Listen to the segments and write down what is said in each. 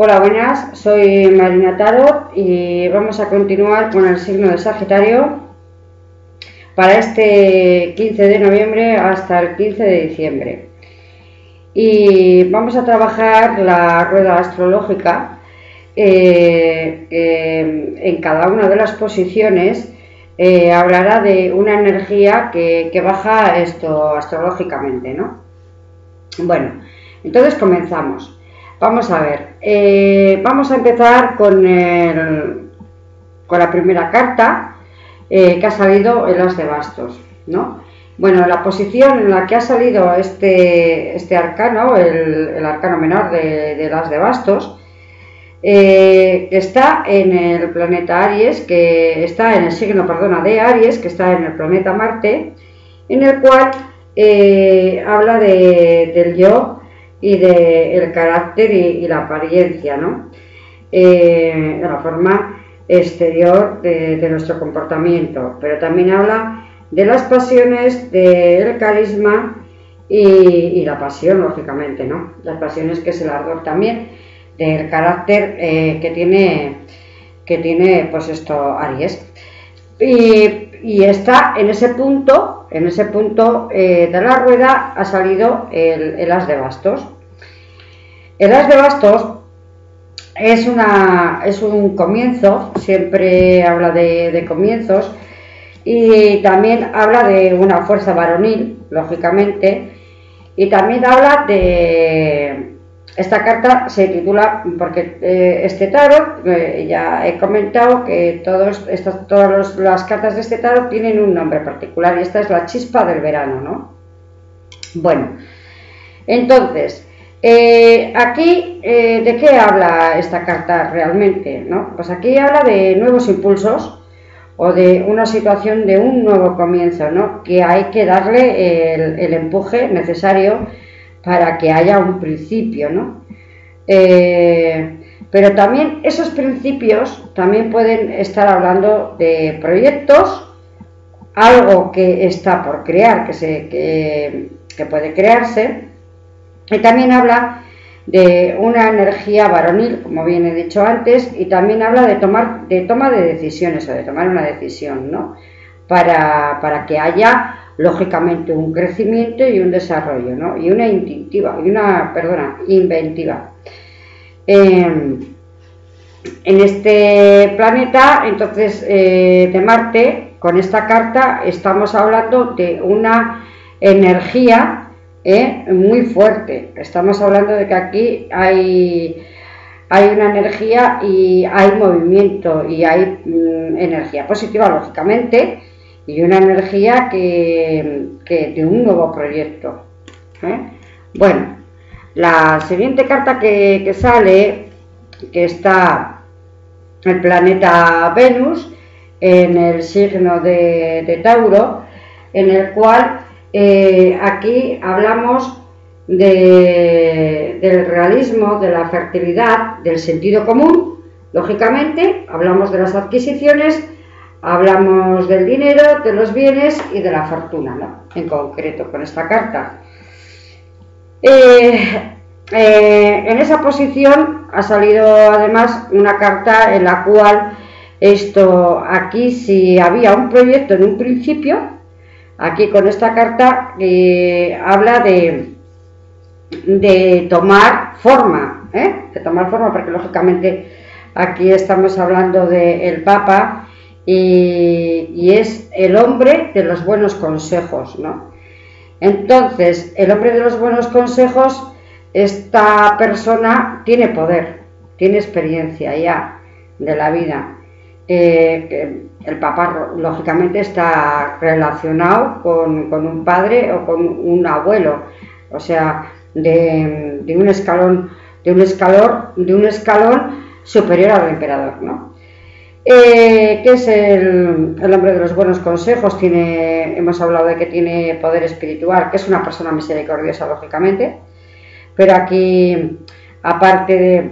Hola, buenas, soy Marina Tarot y vamos a continuar con el signo de Sagitario para este 15 de noviembre hasta el 15 de diciembre. Y vamos a trabajar la rueda astrológica en cada una de las posiciones. Hablará de una energía que baja esto astrológicamente, ¿no? Bueno, entonces comenzamos. Vamos a ver, vamos a empezar con la primera carta que ha salido, el As de Bastos, ¿no? Bueno, la posición en la que ha salido este arcano, el arcano menor del As de Bastos, está en el planeta Aries, que está en el signo, de Aries, que está en el planeta Marte, en el cual habla del yo y del carácter y la apariencia, ¿no? De la forma exterior de nuestro comportamiento, pero también habla de las pasiones, del carisma y la pasión, lógicamente, ¿no? Las pasiones, que es el ardor también, del carácter que tiene pues esto Aries. Y está en ese punto de la rueda ha salido el As de Bastos. El As de Bastos es un comienzo, siempre habla de comienzos, y también habla de una fuerza varonil, lógicamente, y también habla de... Esta carta se titula, porque este tarot, ya he comentado que todas las cartas de este tarot tienen un nombre particular, y esta es la chispa del verano, ¿no? Bueno, entonces, aquí, ¿de qué habla esta carta realmente, no? Pues aquí habla de nuevos impulsos o de una situación de un nuevo comienzo, ¿no? Que hay que darle el empuje necesario para que haya un principio, ¿no? Pero también esos principios también pueden estar hablando de proyectos, algo que está por crear, que puede crearse, y también habla de una energía varonil, como bien he dicho antes, y también habla de toma de decisiones, o de tomar una decisión, ¿no? Para que haya lógicamente un crecimiento y un desarrollo, ¿no? Y una inventiva. En este planeta, entonces, de Marte, con esta carta estamos hablando de una energía muy fuerte. Estamos hablando de que aquí hay una energía y hay movimiento y hay energía positiva, lógicamente, y una energía que de un nuevo proyecto. Bueno, la siguiente carta que sale, que está el planeta Venus en el signo de Tauro, en el cual aquí hablamos del realismo, de la fertilidad, del sentido común, lógicamente, hablamos de las adquisiciones, hablamos del dinero, de los bienes y de la fortuna, ¿no? En concreto, con esta carta. En esa posición ha salido además una carta en la cual aquí, si había un proyecto en un principio, aquí con esta carta habla de tomar forma, porque lógicamente aquí estamos hablando del Papa, y es el hombre de los buenos consejos, ¿no? Entonces, el hombre de los buenos consejos, esta persona tiene poder, tiene experiencia ya de la vida. El Papa, lógicamente, está relacionado con un padre o con un abuelo, o sea, de un escalón superior al emperador, ¿no? Que es el hombre de los buenos consejos. Hemos hablado de que tiene poder espiritual, que es una persona misericordiosa, lógicamente, pero aquí, aparte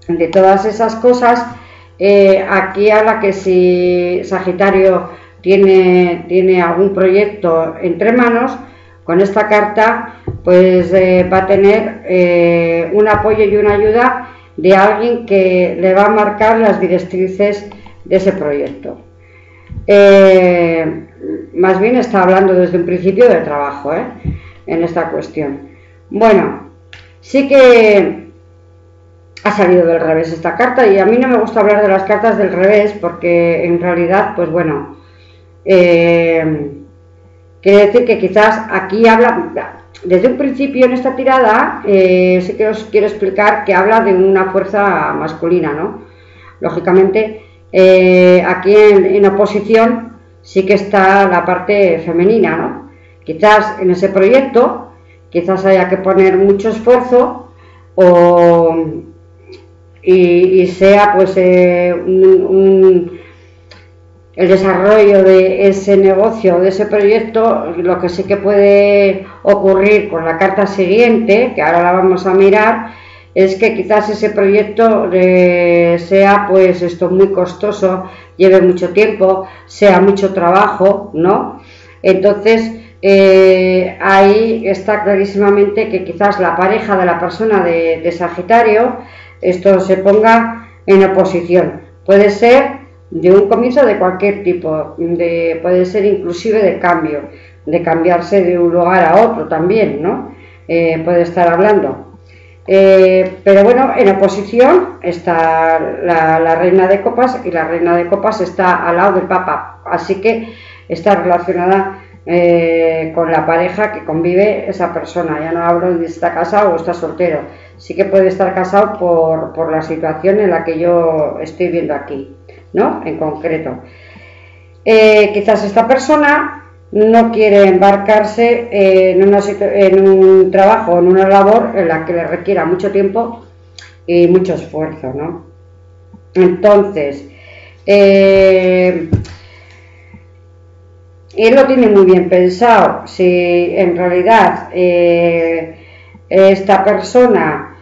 de todas esas cosas, aquí habla que si Sagitario tiene algún proyecto entre manos, con esta carta pues va a tener un apoyo y una ayuda de alguien que le va a marcar las directrices de ese proyecto. Más bien está hablando desde un principio de trabajo, en esta cuestión. Bueno, sí que ha salido del revés esta carta, y a mí no me gusta hablar de las cartas del revés porque en realidad, pues bueno, quiere decir que quizás aquí habla, desde un principio en esta tirada, sí que os quiero explicar que habla de una fuerza masculina, ¿no? Lógicamente, aquí en oposición sí que está la parte femenina, ¿no? Quizás en ese proyecto, quizás haya que poner mucho esfuerzo y sea pues el desarrollo de ese negocio, de ese proyecto. Lo que sí que puede ocurrir con la carta siguiente, que ahora la vamos a mirar, es que quizás ese proyecto sea pues esto muy costoso, lleve mucho tiempo, sea mucho trabajo, ¿no? Entonces ahí está clarísimamente que quizás la pareja de la persona de Sagitario, esto se ponga en oposición. Puede ser de un comienzo de cualquier tipo, puede ser inclusive de cambio, de cambiarse de un lugar a otro también, ¿no? Puede estar hablando. Pero bueno, en oposición está la reina de copas, y la reina de copas está al lado del papa, así que está relacionada con la pareja que convive esa persona. Ya no hablo de si está casado o está soltero, sí que puede estar casado por la situación en la que yo estoy viendo aquí, ¿no? En concreto, quizás esta persona no quiere embarcarse en un trabajo, en una labor en la que le requiera mucho tiempo y mucho esfuerzo, ¿no? Entonces, él lo tiene muy bien pensado. Si en realidad esta persona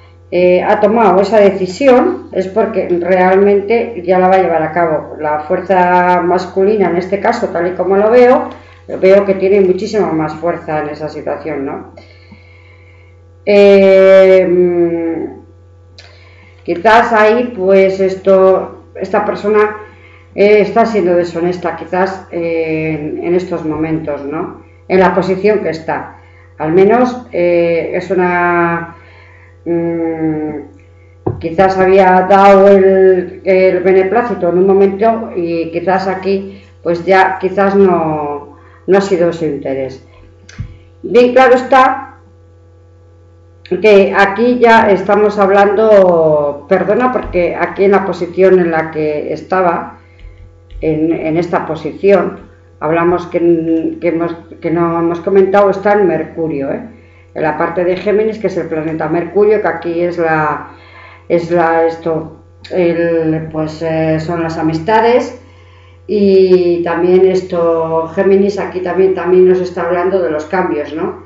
ha tomado esa decisión, es porque realmente ya la va a llevar a cabo. La fuerza masculina, en este caso, tal y como lo veo que tiene muchísima más fuerza en esa situación, ¿no? Quizás ahí pues esta persona está siendo deshonesta, quizás en estos momentos, ¿no? En la posición que está, al menos es una quizás había dado el beneplácito en un momento, y quizás aquí pues ya quizás no ha sido su interés. Bien claro está que aquí ya estamos hablando, perdona, porque aquí en la posición en la que estaba, en esta posición, hablamos que no hemos comentado, está en Mercurio, en la parte de Géminis, que es el planeta Mercurio, que aquí son las amistades. Y también Géminis aquí también nos está hablando de los cambios, ¿no?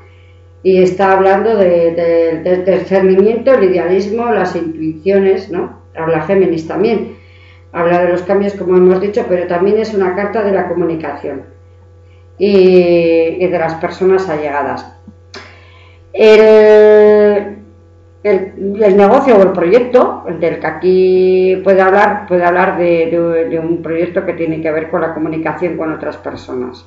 Y está hablando del discernimiento, el idealismo, las intuiciones, ¿no? Habla Géminis también, habla de los cambios, como hemos dicho, pero también es una carta de la comunicación y de las personas allegadas. El negocio o el proyecto del que aquí puede hablar de un proyecto que tiene que ver con la comunicación con otras personas.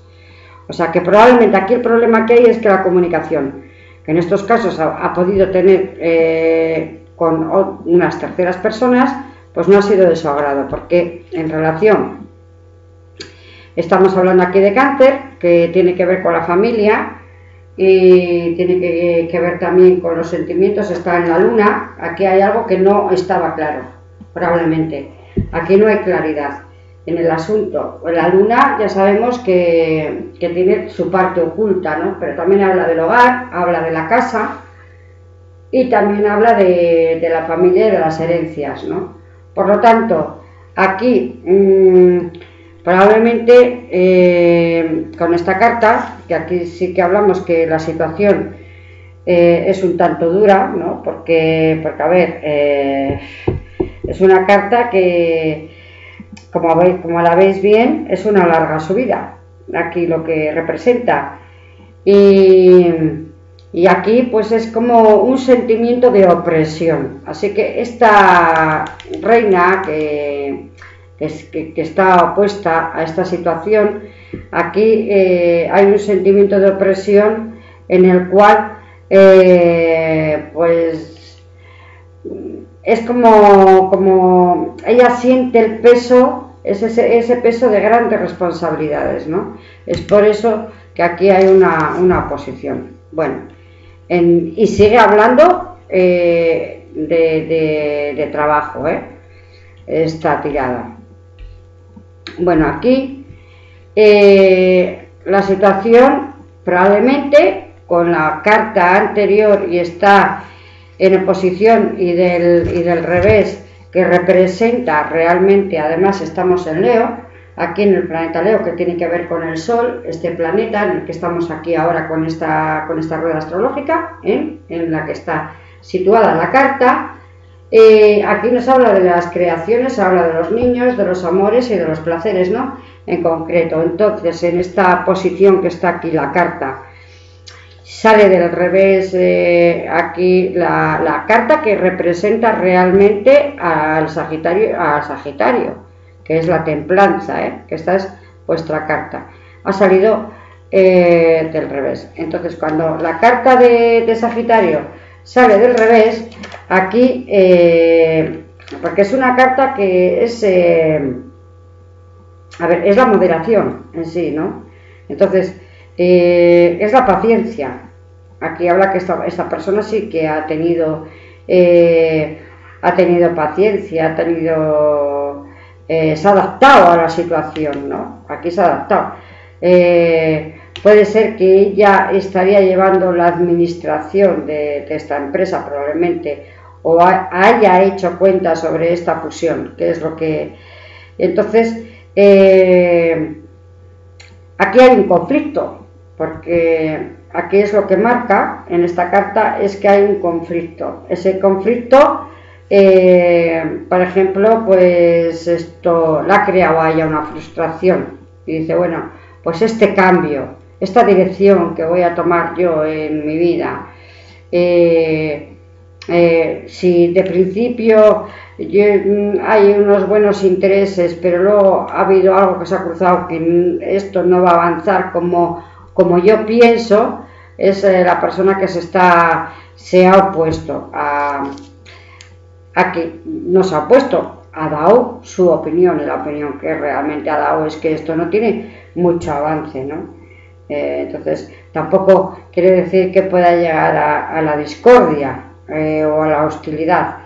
O sea que probablemente aquí el problema que hay es que la comunicación, que en estos casos ha podido tener con unas terceras personas, pues no ha sido de su agrado, porque en relación, estamos hablando aquí de Cáncer, que tiene que ver con la familia, y tiene que ver también con los sentimientos. Está en la luna. Aquí hay algo que no estaba claro, probablemente. Aquí no hay claridad en el asunto. La luna ya sabemos que tiene su parte oculta, ¿no? Pero también habla del hogar, habla de la casa y también habla de la familia y de las herencias, ¿no? Por lo tanto, aquí probablemente con esta carta, que aquí sí que hablamos que la situación es un tanto dura, ¿no? Porque a ver, es una carta que, como la veis bien, es una larga subida, aquí lo que representa. Y Y aquí pues es como un sentimiento de opresión. Así que esta reina que está opuesta a esta situación, aquí hay un sentimiento de opresión en el cual pues es como ella siente el peso, ese peso de grandes responsabilidades, ¿no? Es por eso que aquí hay una oposición. Bueno, y sigue hablando de trabajo, esta tirada. Bueno, aquí la situación probablemente con la carta anterior y está en oposición y del revés, que representa realmente, además estamos en Leo, aquí en el planeta Leo, que tiene que ver con el Sol, este planeta en el que estamos aquí ahora con esta rueda astrológica, en la que está situada la carta. Aquí nos habla de las creaciones, habla de los niños, de los amores y de los placeres, ¿no? En concreto, entonces, en esta posición que está aquí la carta, sale del revés aquí la carta que representa realmente al Sagitario, que es la templanza, que esta es vuestra carta. Ha salido del revés. Entonces, cuando la carta de Sagitario sale del revés, aquí, porque es una carta que es, es la moderación en sí, ¿no? Entonces, es la paciencia. Aquí habla que esta persona sí que ha tenido paciencia, se ha adaptado a la situación, ¿no? Aquí se ha adaptado. Puede ser que ella estaría llevando la administración de esta empresa probablemente, o haya hecho cuenta sobre esta fusión, que es lo que... Entonces, aquí hay un conflicto, porque aquí es lo que marca en esta carta, es que hay un conflicto. Ese conflicto, por ejemplo, pues esto la ha creado haya una frustración y dice, bueno, pues este cambio, esta dirección que voy a tomar yo en mi vida, si de principio hay unos buenos intereses, pero luego ha habido algo que se ha cruzado que esto no va a avanzar como yo pienso, es la persona que se ha opuesto a que no se ha opuesto, ha dado su opinión, y la opinión que realmente ha dado es que esto no tiene mucho avance, ¿no? Entonces tampoco quiere decir que pueda llegar a la discordia o a la hostilidad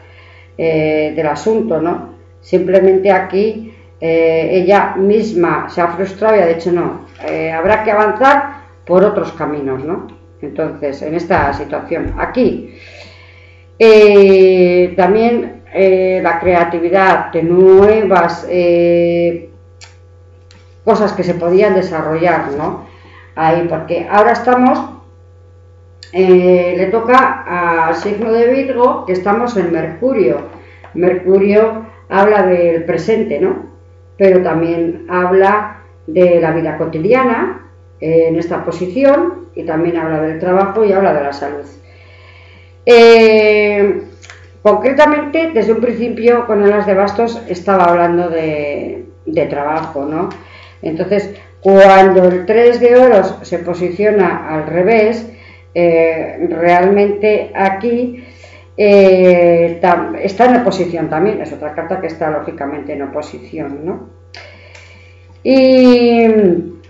del asunto, ¿no? Simplemente aquí ella misma se ha frustrado y ha dicho no, habrá que avanzar por otros caminos, ¿no? Entonces, en esta situación, aquí también la creatividad de nuevas cosas que se podían desarrollar, ¿no? Ahí, porque ahora estamos, le toca al signo de Virgo, que estamos en Mercurio. Mercurio habla del presente, ¿no? Pero también habla de la vida cotidiana, en esta posición, y también habla del trabajo y habla de la salud. Concretamente, desde un principio con el as de bastos estaba hablando de trabajo, ¿no? Entonces, cuando el 3 de oros se posiciona al revés, realmente aquí está en oposición también, es otra carta que está lógicamente en oposición, ¿no? Y en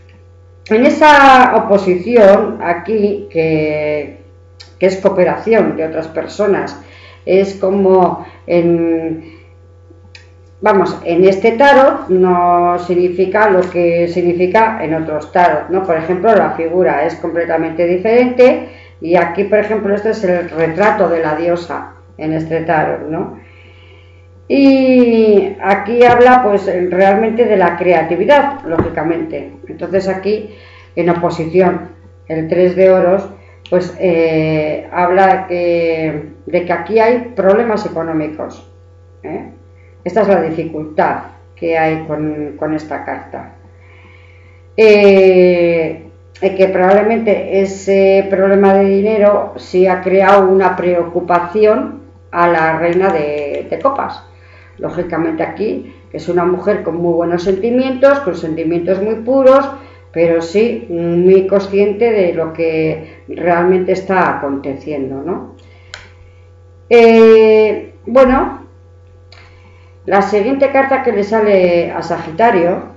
esa oposición aquí, que es cooperación de otras personas, es como en este tarot no significa lo que significa en otros tarot, ¿no? Por ejemplo, la figura es completamente diferente y aquí, por ejemplo, este es el retrato de la diosa en este tarot, ¿no? Y aquí habla pues realmente de la creatividad, lógicamente. Entonces aquí en oposición el 3 de oros pues habla de que aquí hay problemas económicos, Esta es la dificultad que hay con esta carta. que probablemente ese problema de dinero sí ha creado una preocupación a la reina de copas. Lógicamente aquí es una mujer con muy buenos sentimientos, con sentimientos muy puros, pero sí muy consciente de lo que realmente está aconteciendo, ¿no? Bueno, la siguiente carta que le sale a Sagitario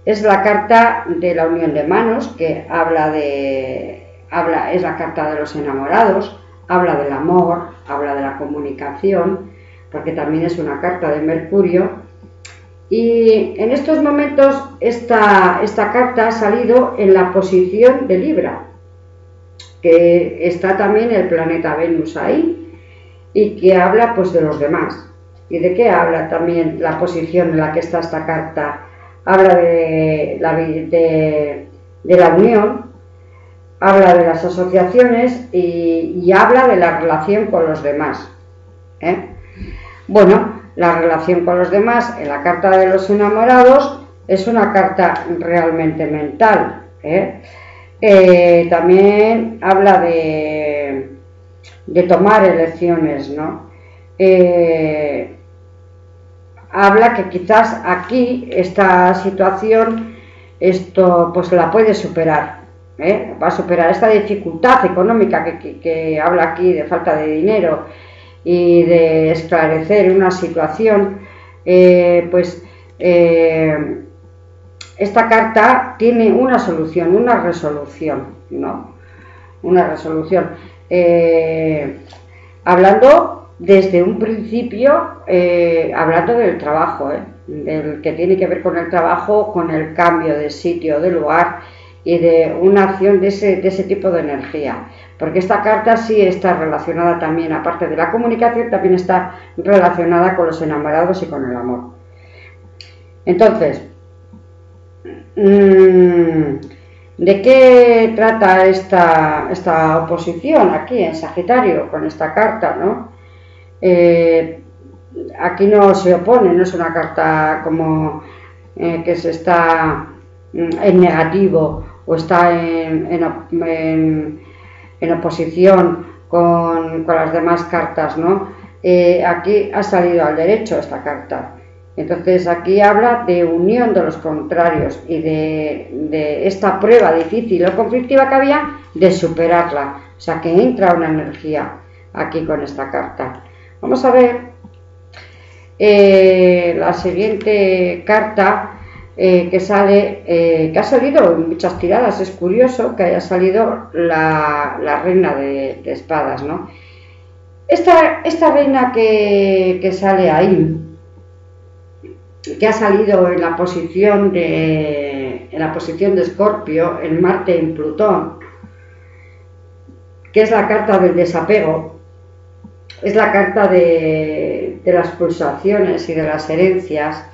es la carta de la unión de manos, que es la carta de los enamorados, habla del amor, habla de la comunicación, porque también es una carta de Mercurio. Y en estos momentos esta carta ha salido en la posición de Libra, que está también el planeta Venus ahí, y que habla pues de los demás. ¿Y de qué habla también la posición en la que está esta carta? Habla de la unión, habla de las asociaciones y habla de la relación con los demás. Bueno, la relación con los demás en la carta de los enamorados es una carta realmente mental. También habla de tomar elecciones, ¿no? Habla que quizás aquí esta situación pues la puede superar, va a superar esta dificultad económica que habla aquí de falta de dinero y de esclarecer una situación. Esta carta tiene una solución, una resolución, ¿no? Una resolución. Hablando desde un principio, hablando del trabajo, del que tiene que ver con el trabajo, con el cambio de sitio, de lugar y de una acción de ese tipo de energía. Porque esta carta sí está relacionada también, aparte de la comunicación, también está relacionada con los enamorados y con el amor. Entonces, ¿de qué trata esta oposición aquí en Sagitario con esta carta, ¿no? Aquí no se opone, no es una carta como que se está en negativo o está en oposición con las demás cartas, ¿no? Aquí ha salido al derecho esta carta. Entonces aquí habla de unión de los contrarios y de esta prueba difícil o conflictiva que había, de superarla. O sea que entra una energía aquí con esta carta. Vamos a ver la siguiente carta que ha salido en muchas tiradas. Es curioso que haya salido la reina de espadas, ¿no? Esta reina que sale ahí, que ha salido en la posición de Escorpio, en Marte en Plutón, que es la carta del desapego, es la carta de las pulsaciones y de las herencias.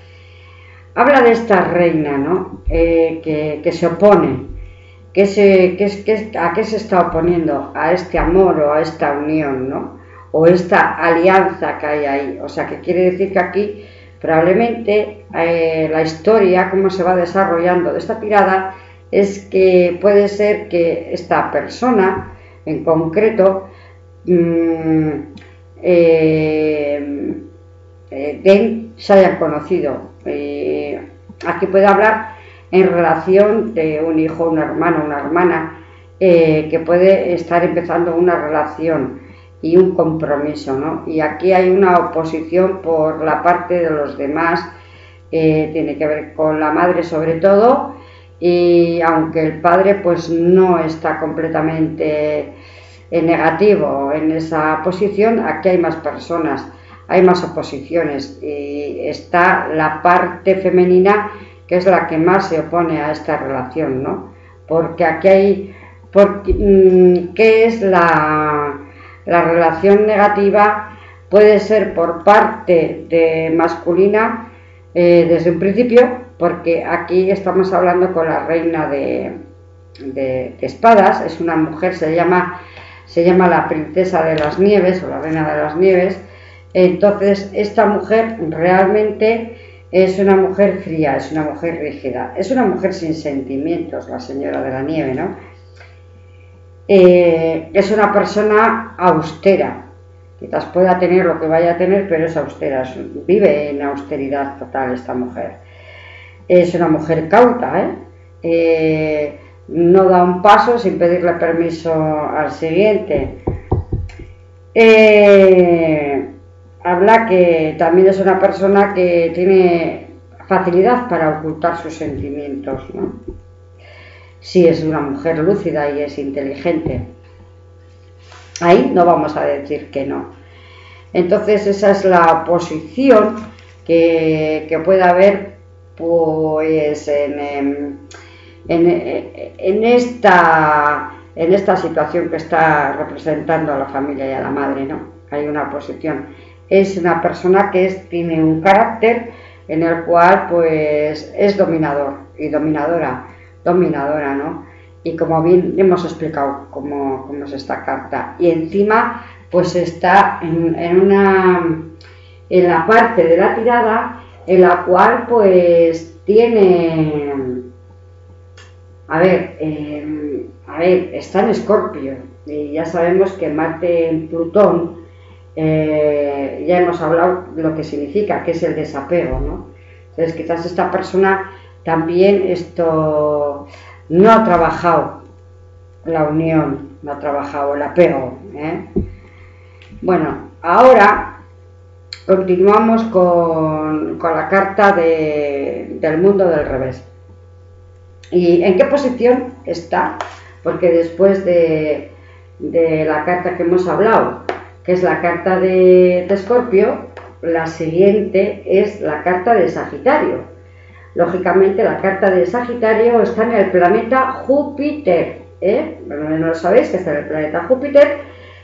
Habla de esta reina, ¿no? Que se opone, ¿a qué se está oponiendo? A este amor o a esta unión, ¿no? O esta alianza que hay ahí. O sea, que quiere decir que aquí probablemente la historia, cómo se va desarrollando de esta tirada, es que puede ser que esta persona en concreto se hayan conocido. Aquí puede hablar en relación de un hijo, un hermano, una hermana, que puede estar empezando una relación y un compromiso, ¿no? Y aquí hay una oposición por la parte de los demás, tiene que ver con la madre sobre todo, y aunque el padre pues no está completamente negativo en esa posición, aquí hay más personas, hay más oposiciones, y está la parte femenina que es la que más se opone a esta relación, ¿no? Porque aquí hay, ¿qué es la relación negativa? Puede ser por parte de masculina desde un principio, porque aquí estamos hablando con la reina de espadas, es una mujer, se llama la princesa de las nieves o la reina de las nieves. Entonces esta mujer realmente es una mujer fría, es una mujer rígida, es una mujer sin sentimientos, la señora de la nieve, ¿no? es una persona austera. Quizás pueda tener lo que vaya a tener, pero es austera, vive en austeridad total esta mujer. Es una mujer cauta, no da un paso sin pedirle permiso al siguiente. Habla que también es una persona que tiene facilidad para ocultar sus sentimientos, ¿no? Si es una mujer lúcida y es inteligente, ahí no vamos a decir que no. Entonces esa es la oposición que puede haber, pues, en esta situación que está representando a la familia y a la madre, ¿no? Hay una oposición. Es una persona que tiene un carácter en el cual, pues, es dominador y dominadora, ¿no? Y como bien hemos explicado cómo es esta carta, y encima pues está en la parte de la tirada en la cual pues tiene, a ver, está en Escorpio, y ya sabemos que Marte en Plutón, ya hemos hablado de lo que significa, que es el desapego, ¿no? Entonces quizás esta persona también no ha trabajado la unión, no ha trabajado el apego, Bueno, ahora continuamos con la carta del mundo del revés. ¿Y en qué posición está? Porque después de la carta que hemos hablado, que es la carta de Escorpio, la siguiente es la carta de Sagitario. Lógicamente la carta de Sagitario está en el planeta Júpiter, no lo sabéis, que está en el planeta Júpiter.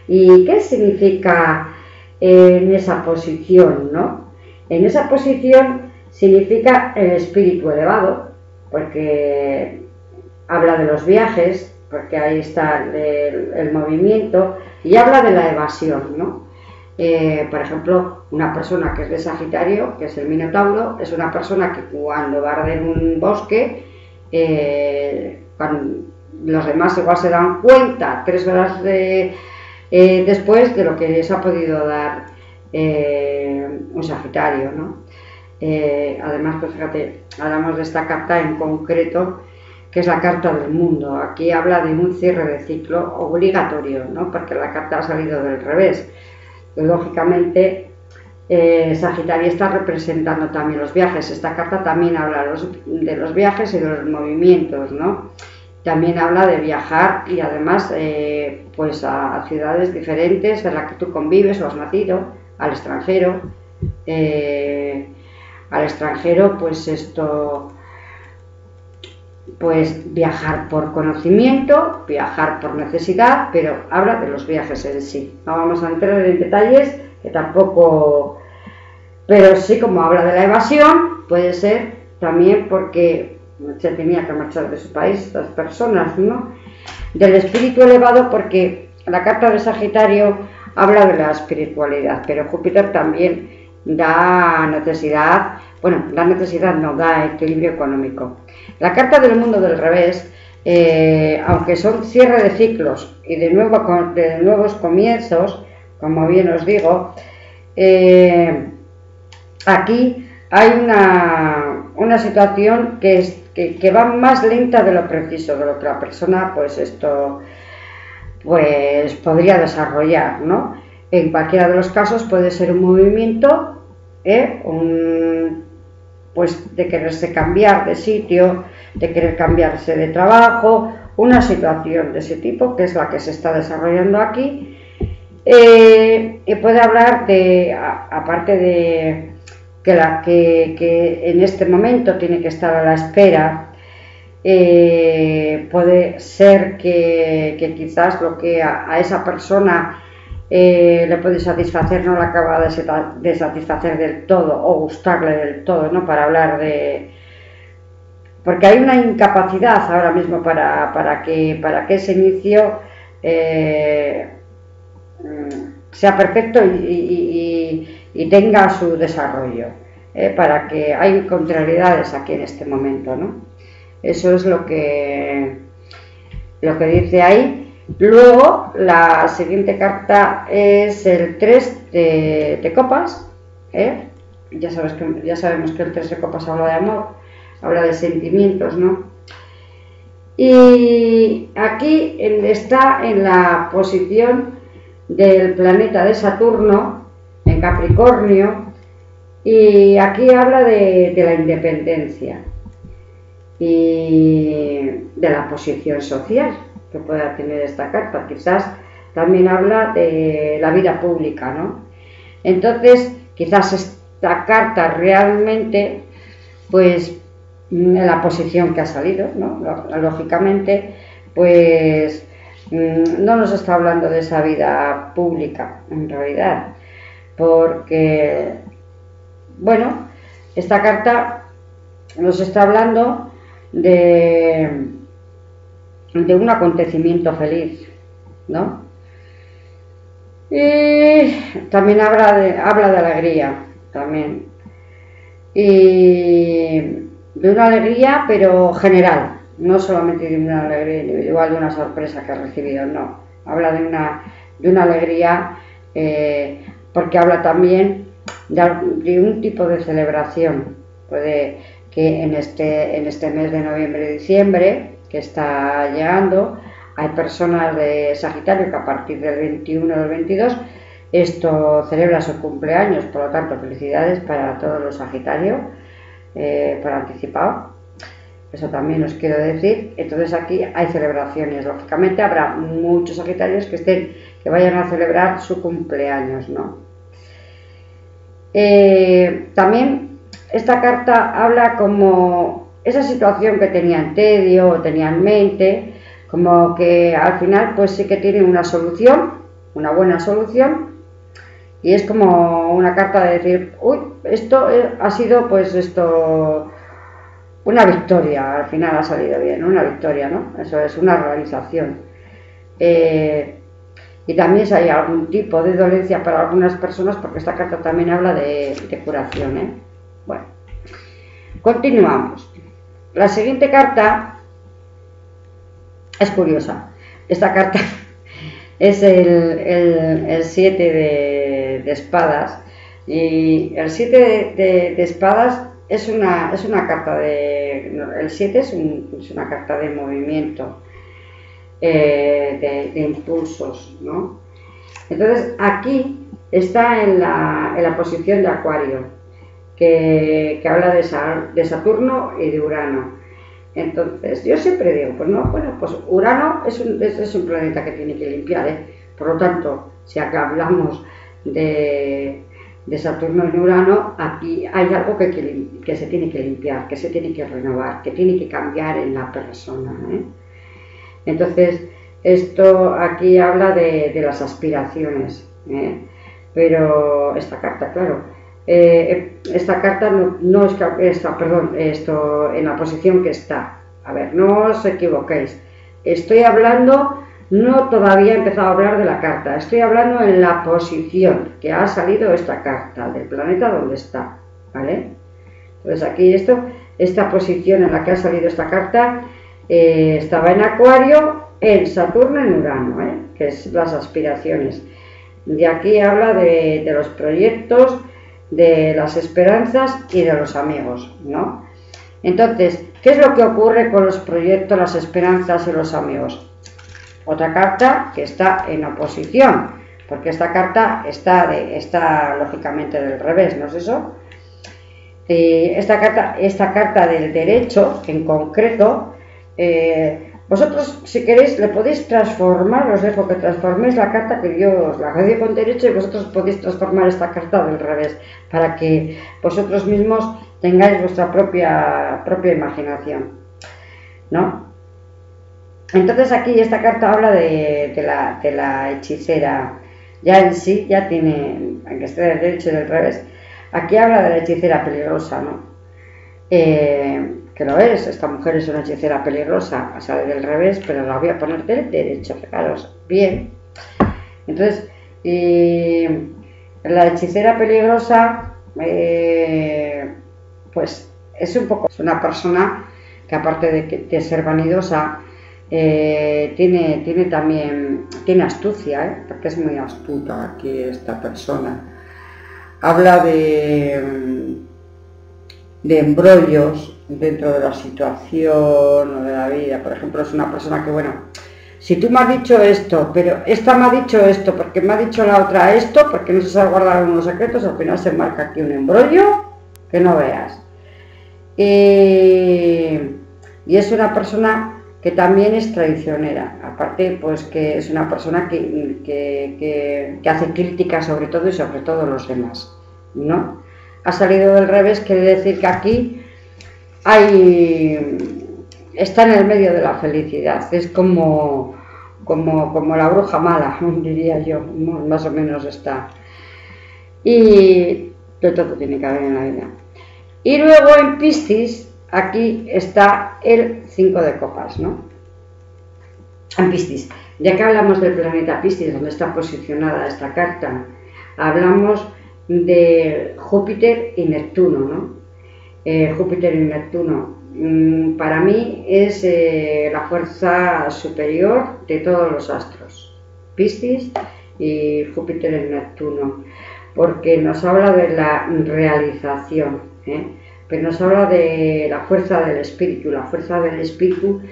¿Y qué significa en esa posición, no? En esa posición significa el espíritu elevado, porque habla de los viajes, porque ahí está el movimiento, y habla de la evasión, ¿no? Por ejemplo, una persona que es de Sagitario, que es el Minotauro, es una persona que cuando va a arder un bosque, los demás igual se dan cuenta 3 horas después de lo que les ha podido dar un Sagitario, ¿no? Además, pues fíjate, hablamos de esta carta en concreto, que es la carta del mundo. Aquí habla de un cierre de ciclo obligatorio, ¿no? Porque la carta ha salido del revés. Lógicamente, Sagitario está representando también los viajes. Esta carta también habla de los viajes y de los movimientos, ¿no? También habla de viajar y además pues a ciudades diferentes en las que tú convives o has nacido, al extranjero. Pues viajar por conocimiento, viajar por necesidad, pero habla de los viajes en sí. No vamos a entrar en detalles, que tampoco, pero sí, como habla de la evasión, puede ser también porque se tenía que marchar de su país estas personas, ¿no? Del espíritu elevado, porque la carta de Sagitario habla de la espiritualidad, pero Júpiter también da necesidad, la necesidad no da equilibrio económico. La carta del mundo del revés, aunque son cierre de ciclos y de nuevos comienzos, como bien os digo, aquí hay una situación que va más lenta de lo preciso, de lo que la persona pues podría desarrollar, ¿no? En cualquiera de los casos puede ser un movimiento, pues de quererse cambiar de sitio, de querer cambiarse de trabajo, una situación de ese tipo, que es la que se está desarrollando aquí. Y puede hablar aparte de que en este momento tiene que estar a la espera, puede ser que quizás lo que a esa persona le puede satisfacer no le acaba de satisfacer del todo o gustarle del todo, ¿no? Para hablar porque hay una incapacidad ahora mismo para que ese inicio sea perfecto y tenga su desarrollo, para que hay contrariedades aquí en este momento, ¿no? Eso es lo que dice ahí. Luego, la siguiente carta es el 3 de copas, ¿eh? Ya sabemos que el 3 de copas habla de amor, habla de sentimientos, ¿no? Y aquí está en la posición del planeta de Saturno, en Capricornio, y aquí habla de la independencia y de la posición social que pueda tener esta carta. Quizás también habla de la vida pública, ¿no? Entonces, quizás esta carta realmente, pues, en la posición que ha salido, ¿no? Lógicamente, pues, no nos está hablando de esa vida pública, en realidad, porque, bueno, esta carta nos está hablando de un acontecimiento feliz, ¿no? Y también habla de alegría, también. Y de una alegría, pero general, no solamente de una alegría individual, de una sorpresa que ha recibido, no. Habla de una alegría, porque habla también de un tipo de celebración. Puede que en este mes de noviembre y diciembre, que está llegando, hay personas de Sagitario que a partir del 21 o del 22 esto celebra su cumpleaños, por lo tanto felicidades para todos los Sagitarios por anticipado, eso también os quiero decir. Entonces aquí hay celebraciones, lógicamente habrá muchos Sagitarios que vayan a celebrar su cumpleaños, ¿no? También esta carta habla como esa situación que tenía en tedio o tenía en mente, como que al final pues sí que tiene una solución, una buena solución, y es como una carta de decir, uy, esto ha sido pues esto, una victoria, al final ha salido bien, una victoria, ¿no? Eso es una realización. Y también si hay algún tipo de dolencia para algunas personas, porque esta carta también habla de curación, ¿eh? Bueno, continuamos. La siguiente carta es curiosa. Esta carta es el 7 de espadas, y el 7 de espadas es una carta el 7 es una carta de movimiento, de impulsos, ¿no? Entonces aquí está en la posición de Acuario, que habla de Saturno y de Urano. Entonces yo siempre digo, pues no, bueno, pues Urano es un planeta que tiene que limpiar, ¿eh? Por lo tanto, si acá hablamos de Saturno y Urano, aquí hay algo que se tiene que limpiar, que se tiene que renovar, que tiene que cambiar en la persona, ¿eh? Entonces, esto aquí habla de las aspiraciones, ¿eh? Pero esta carta, claro, esta carta no es que esto en la posición que está. A ver, no os equivoquéis. Estoy hablando, no todavía he empezado a hablar de la carta, estoy hablando en la posición que ha salido esta carta, del planeta donde está, ¿vale? Entonces aquí esta posición en la que ha salido esta carta estaba en Acuario, en Saturno, en Urano, ¿eh? Que es las aspiraciones. De aquí habla de los proyectos, de las esperanzas y de los amigos, ¿no? Entonces, ¿qué es lo que ocurre con los proyectos, las esperanzas y los amigos? Otra carta que está en oposición, porque esta carta está lógicamente del revés, ¿no es eso? Y esta carta del derecho, en concreto, vosotros, si queréis, le podéis transformar, os dejo que transforméis la carta que yo os la doy con derecho, y vosotros podéis transformar esta carta del revés, para que vosotros mismos tengáis vuestra propia imaginación, ¿no? Entonces aquí esta carta habla de la hechicera, ya en sí, ya tiene, aunque esté del derecho y del revés, aquí habla de la hechicera peligrosa, ¿no? Que lo es, esta mujer es una hechicera peligrosa, sale del revés, pero la voy a poner del derecho, fijaros, bien. Entonces, la hechicera peligrosa, pues es una persona que, aparte de ser vanidosa, tiene también, tiene astucia, porque es muy astuta aquí esta persona. Habla de embrollos dentro de la situación o de la vida. Por ejemplo, es una persona que, bueno, si tú me has dicho esto, pero esta me ha dicho esto, porque me ha dicho la otra esto, porque no se sabe guardar unos secretos, al final se marca aquí un embrollo que no veas. Y es una persona que también es traicionera, aparte pues que es una persona que hace críticas sobre todo y sobre todo los demás, ¿no? Ha salido del revés, quiere decir que aquí está en el medio de la felicidad, es como la bruja mala, diría yo, más o menos está. Y de todo tiene que haber en la vida. Y luego en Piscis, aquí está el 5 de copas, ¿no? En Piscis, ya que hablamos del planeta Piscis, donde está posicionada esta carta, hablamos de Júpiter y Neptuno, ¿no? Júpiter y Neptuno, para mí es la fuerza superior de todos los astros, Piscis y Júpiter y Neptuno, porque nos habla de la realización, pero nos habla de la fuerza del espíritu. La fuerza del espíritu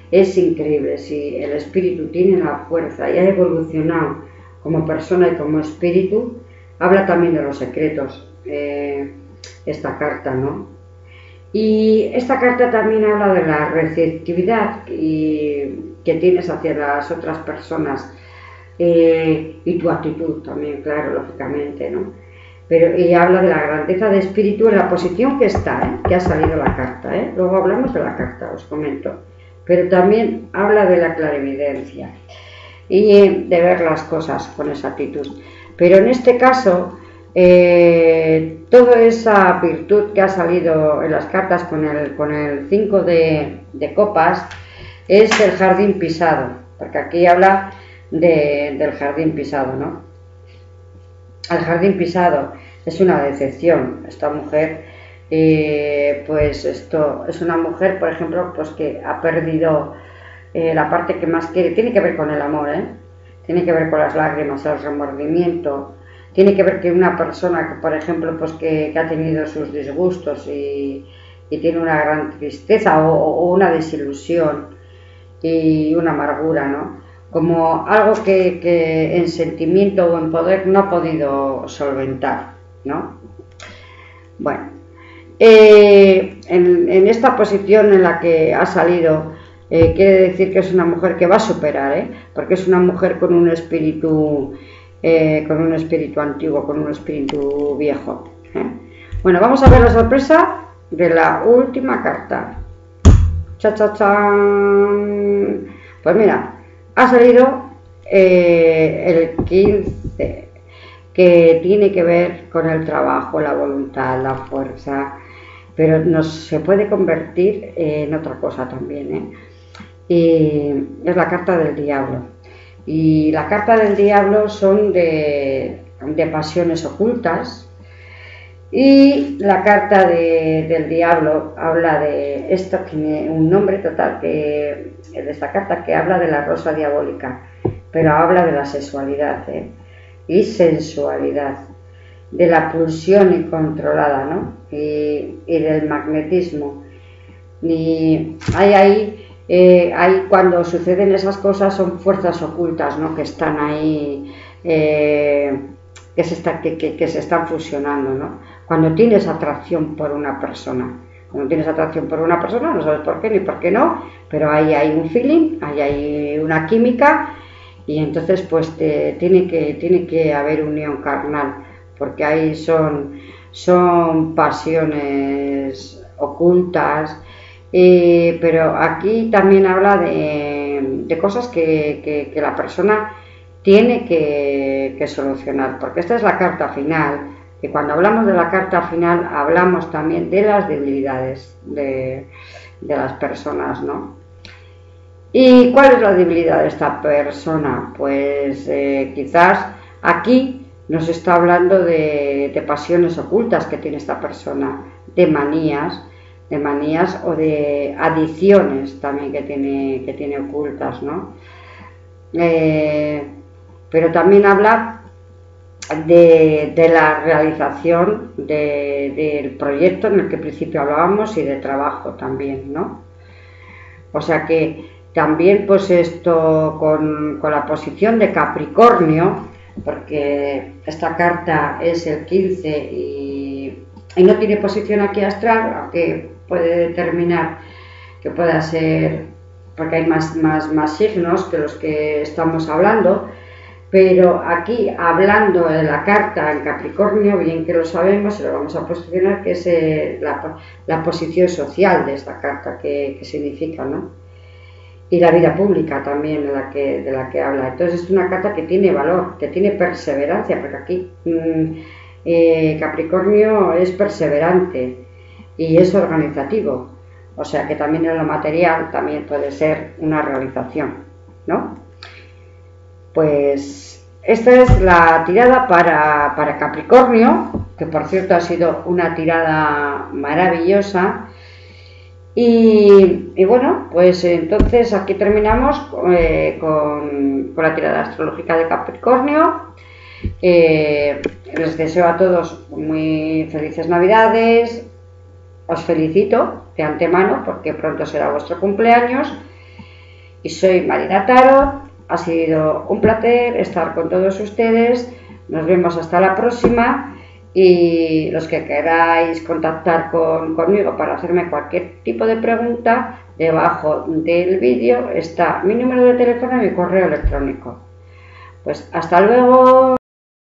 es increíble. Si el espíritu tiene la fuerza y ha evolucionado como persona y como espíritu, habla también de los secretos, esta carta, ¿no? Y esta carta también habla de la receptividad que tienes hacia las otras personas, y tu actitud también, claro, lógicamente, ¿no? Y habla de la grandeza de espíritu en la posición que está, que ha salido la carta, luego hablamos de la carta, os comento, pero también habla de la clarividencia y de ver las cosas con esa actitud. Pero en este caso, toda esa virtud que ha salido en las cartas con el 5 de copas es el jardín pisado, porque aquí habla del jardín pisado, ¿no? El jardín pisado es una decepción. Esta mujer, pues esto es una mujer, por ejemplo, pues que ha perdido la parte que más quiere. Tiene que ver con el amor, tiene que ver con las lágrimas, el remordimiento. Tiene que ver que una persona que, por ejemplo, pues que ha tenido sus disgustos y tiene una gran tristeza o una desilusión y una amargura, ¿no? Como algo que en sentimiento o en poder no ha podido solventar, ¿no? Bueno, en esta posición en la que ha salido, quiere decir que es una mujer que va a superar, porque es una mujer con un espíritu antiguo, con un espíritu viejo. Bueno, vamos a ver la sorpresa de la última carta. ¡Cha, cha, chan! Pues mira, ha salido el 15, que tiene que ver con el trabajo, la voluntad, la fuerza, pero se puede convertir en otra cosa también, y es la carta del diablo. Y la carta del diablo son de pasiones ocultas, y la carta del diablo habla de esto, tiene un nombre total de esta carta, que habla de la rosa diabólica, pero habla de la sexualidad y sensualidad, de la pulsión incontrolada, ¿no? Y del magnetismo. Y hay cuando suceden esas cosas, son fuerzas ocultas, ¿no? Que están ahí, que se están fusionando, ¿no? Cuando tienes atracción por una persona, no sabes por qué ni por qué no, pero ahí hay un feeling, ahí hay una química, y entonces pues tiene que haber unión carnal, porque ahí son pasiones ocultas, pero aquí también habla de cosas que la persona tiene que solucionar, porque esta es la carta final. Y cuando hablamos de la carta final, hablamos también de las debilidades de las personas, ¿no? ¿Y cuál es la debilidad de esta persona? Pues quizás aquí nos está hablando de pasiones ocultas que tiene esta persona, de manías, manías o de adicciones también que tiene ocultas, ¿no? Pero también habla de la realización del proyecto en el que al principio hablábamos y de trabajo también, ¿no? O sea que también pues esto con la posición de Capricornio, porque esta carta es el 15 y no tiene posición aquí astral, aunque puede determinar que pueda ser, porque hay más signos que los que estamos hablando, pero aquí hablando de la carta en Capricornio, bien que lo sabemos, se lo vamos a posicionar, que es la posición social de esta carta, que significa, ¿no? Y la vida pública también de la que habla. Entonces es una carta que tiene valor, que tiene perseverancia, porque aquí Capricornio es perseverante y es organizativo, o sea que también en lo material también puede ser una realización, ¿no? Pues esta es la tirada para Capricornio, que por cierto ha sido una tirada maravillosa. Y bueno, pues entonces aquí terminamos con la tirada astrológica de Capricornio. Les deseo a todos muy felices Navidades. Os felicito de antemano porque pronto será vuestro cumpleaños. Y soy Marina Tarot. Ha sido un placer estar con todos ustedes. Nos vemos hasta la próxima. Y los que queráis contactar conmigo para hacerme cualquier tipo de pregunta, debajo del vídeo está mi número de teléfono y mi correo electrónico. Pues hasta luego.